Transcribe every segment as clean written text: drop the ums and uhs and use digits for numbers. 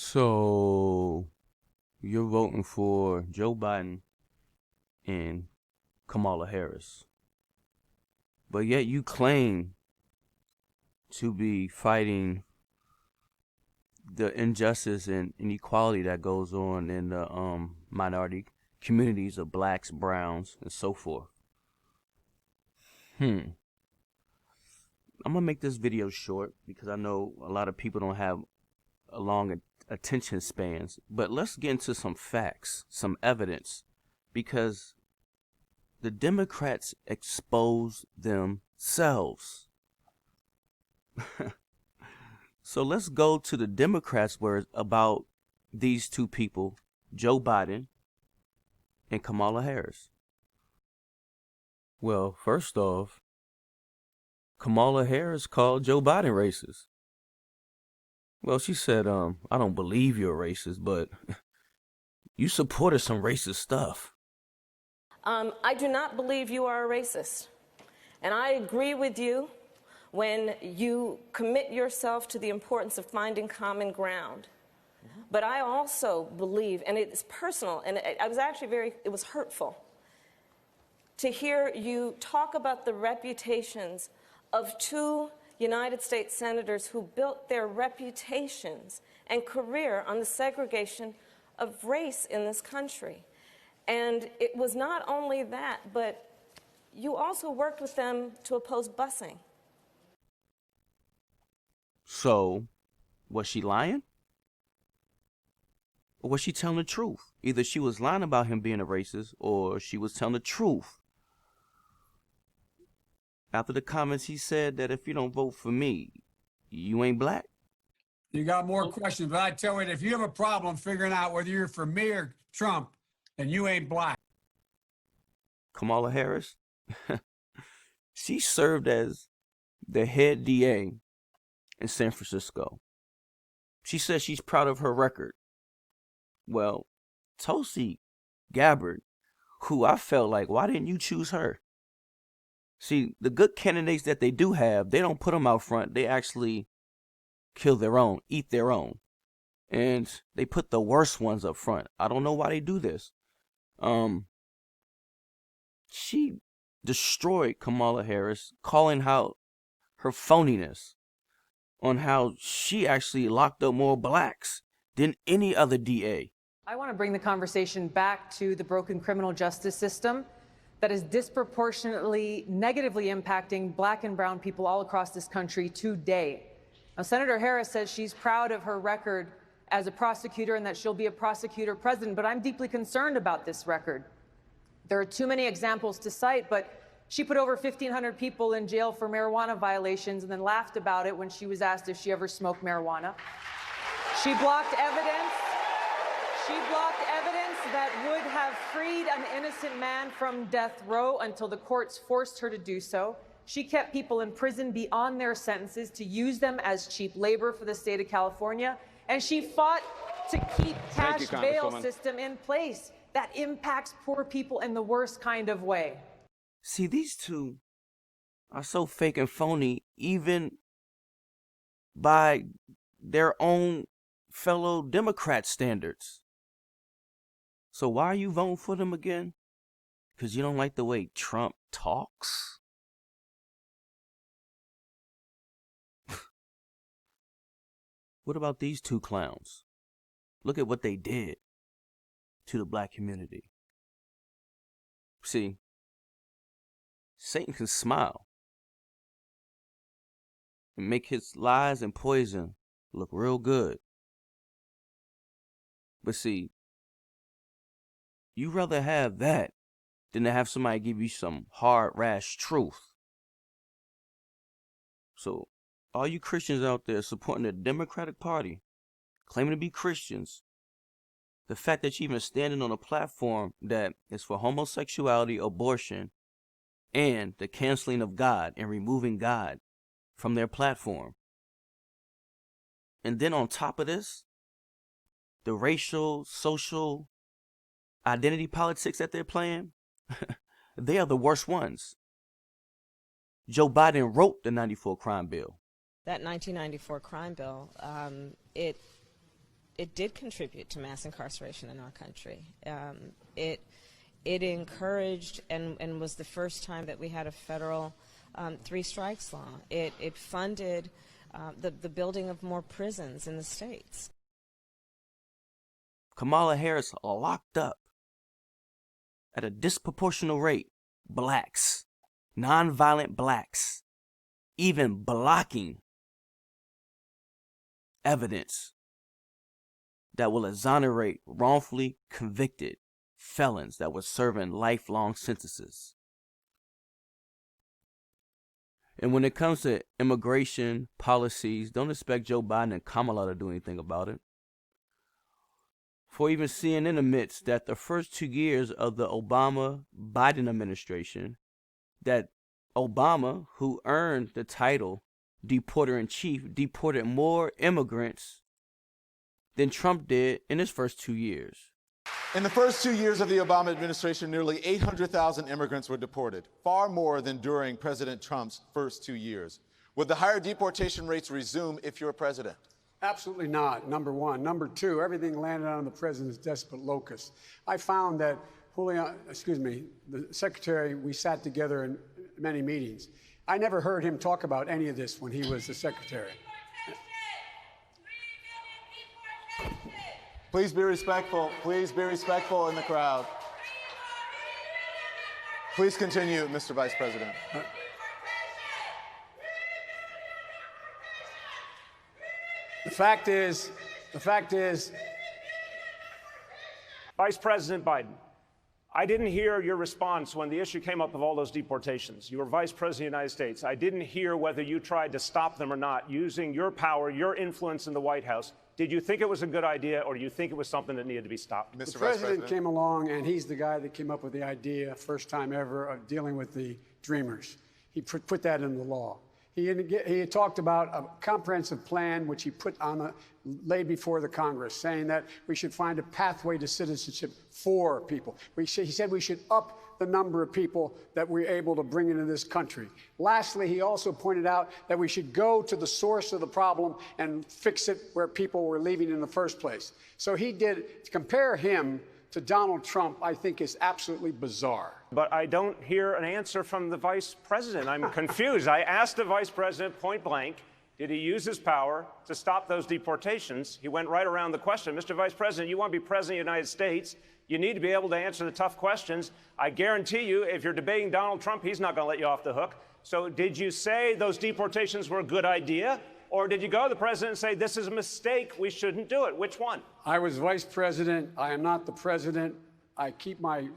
So you're voting for Joe Biden and Kamala Harris, but yet you claim to be fighting the injustice and inequality that goes on in the minority communities of blacks, browns, and so forth. I'm gonna make this video short because I know a lot of people don't have a long attention spans, but let's get into some facts, some evidence, because the Democrats expose themselves. So let's go to the Democrats' words about these two people, Joe Biden and Kamala Harris. Well, first off, Kamala Harris called Joe Biden racist. Well, she said, I don't believe you're racist, but you supported some racist stuff. I do not believe you are a racist. And I agree with you when you commit yourself to the importance of finding common ground. But I also believe, and it's personal, and I was actually it was hurtful to hear you talk about the reputations of two United States senators who built their reputations and career on the segregation of race in this country. And it was not only that, but you also worked with them to oppose busing. So, was she lying? Or was she telling the truth? Either she was lying about him being a racist, or she was telling the truth. After the comments, he said that if you don't vote for me, you ain't black. You got more questions, but I tell you, if you have a problem figuring out whether you're for me or Trump, then you ain't black. Kamala Harris, she served as the head DA in San Francisco. She says she's proud of her record. Well, Tulsi Gabbard, who I felt like, why didn't you choose her? See, the good candidates that they do have, they don't put them out front. They actually kill their own, eat their own. And they put the worst ones up front. I don't know why they do this. She destroyed Kamala Harris, calling out her phoniness on how she actually locked up more blacks than any other DA. I want to bring the conversation back to the broken criminal justice system that is disproportionately negatively impacting black and brown people all across this country today. Now, Senator Harris says she's proud of her record as a prosecutor and that she'll be a prosecutor president, but I'm deeply concerned about this record. There are too many examples to cite, but she put over 1,500 people in jail for marijuana violations and then laughed about it when she was asked if she ever smoked marijuana. She blocked evidence. She blocked evidence that would have freed an innocent man from death row until the courts forced her to do so. She kept people in prison beyond their sentences to use them as cheap labor for the state of California. And she fought to keep cash bail system in place that impacts poor people in the worst kind of way. See, these two are so fake and phony, even by their own fellow Democrat standards. So why are you voting for them again? Because you don't like the way Trump talks? What about these two clowns? Look at what they did to the black community. See, Satan can smile and make his lies and poison look real good. But see, you'd rather have that than to have somebody give you some hard, rash truth. So, all you Christians out there supporting the Democratic Party, claiming to be Christians, the fact that you're even standing on a platform that is for homosexuality, abortion, and the canceling of God and removing God from their platform. And then on top of this, the racial, social identity politics that they're playing, they are the worst ones. Joe Biden wrote the 94 crime bill. That 1994 crime bill, it it did contribute to mass incarceration in our country. It encouraged and was the first time that we had a federal three strikes law. It funded the building of more prisons in the states. Kamala Harris locked up at a disproportionate rate blacks, nonviolent blacks, even blocking evidence that will exonerate wrongfully convicted felons that were serving lifelong sentences. And when it comes to immigration policies, don't expect Joe Biden and Kamala to do anything about it. For even CNN admits that the first 2 years of the Obama-Biden administration, that Obama, who earned the title deporter-in-chief, deported more immigrants than Trump did in his first 2 years. In the first 2 years of the Obama administration, nearly 800,000 immigrants were deported, far more than during President Trump's first 2 years. Would the higher deportation rates resume if you're president? Absolutely not, number one. Number two, everything landed on the president's desperate locus. I found that the secretary, we sat together in many meetings. I never heard him talk about any of this when he was the secretary. Please be respectful. Please be respectful in the crowd. Please continue, Mr. Vice President. The fact is, Vice President Biden, I didn't hear your response when the issue came up of all those deportations. You were Vice President of the United States. I didn't hear whether you tried to stop them or not using your power, your influence in the White House. Did you think it was a good idea, or do you think it was something that needed to be stopped? the president came along, and he's the guy that came up with the idea, first time ever, of dealing with the Dreamers. He put that in the law. He talked about a comprehensive plan which he laid before the Congress, saying that we should find a pathway to citizenship for people. He said we should up the number of people that we're able to bring into this country. Lastly, he also pointed out that we should go to the source of the problem and fix it where people were leaving in the first place. So he did. To compare him to Donald Trump, I think, is absolutely bizarre. But I don't hear an answer from the Vice President. I'm confused. I asked the Vice President point blank, did he use his power to stop those deportations? He went right around the question. Mr. Vice President, you want to be President of the United States, you need to be able to answer the tough questions. I guarantee you, if you're debating Donald Trump, he's not going to let you off the hook. So did you say those deportations were a good idea? Or did you go to the president and say, this is a mistake, we shouldn't do it? Which one? I was vice president. I am not the president. I keep my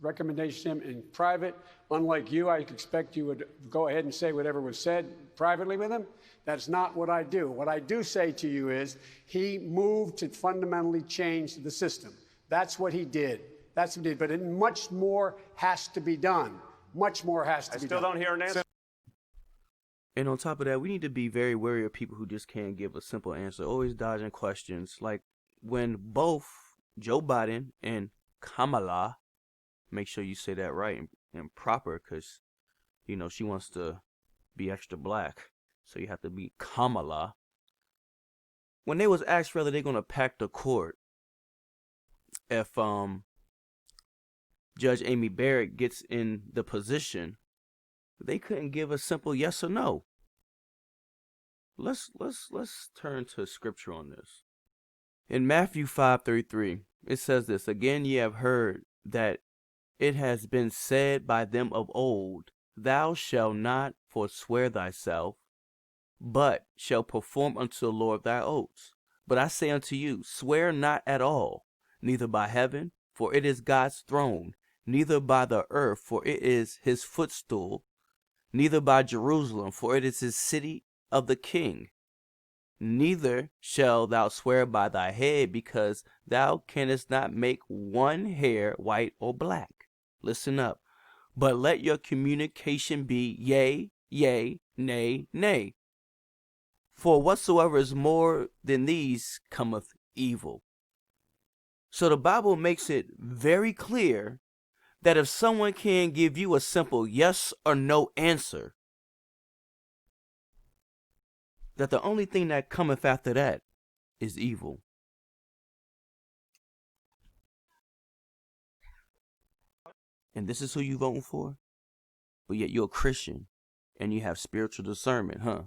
recommendation to him in private. Unlike you, I expect you would go ahead and say whatever was said privately with him. That's not what I do. What I do say to you is he moved to fundamentally change the system. That's what he did. That's what he did. But much more has to be done. Much more has to be done. I still don't hear an answer. And on top of that, we need to be very wary of people who just can't give a simple answer, always dodging questions. Like when both Joe Biden and Kamala, make sure you say that right and proper, because, you know, she wants to be extra black. So you have to be Kamala. When they was asked whether they're going to pack the court if Judge Amy Barrett gets in the position, they couldn't give a simple yes or no. Let's turn to scripture on this. In Matthew 5:33, it says this, again ye have heard that it has been said by them of old, thou shalt not forswear thyself, but shall perform unto the Lord thy oaths. But I say unto you, swear not at all, neither by heaven, for it is God's throne, neither by the earth, for it is his footstool, neither by Jerusalem, for it is his city of the king. Neither shall thou swear by thy head, because thou canst not make one hair white or black. Listen up. But let your communication be yea, yea, nay, nay. For whatsoever is more than these cometh evil. So the Bible makes it very clear that if someone can give you a simple yes or no answer, that the only thing that cometh after that is evil. And this is who you voting for? But yet you're a Christian and you have spiritual discernment, huh?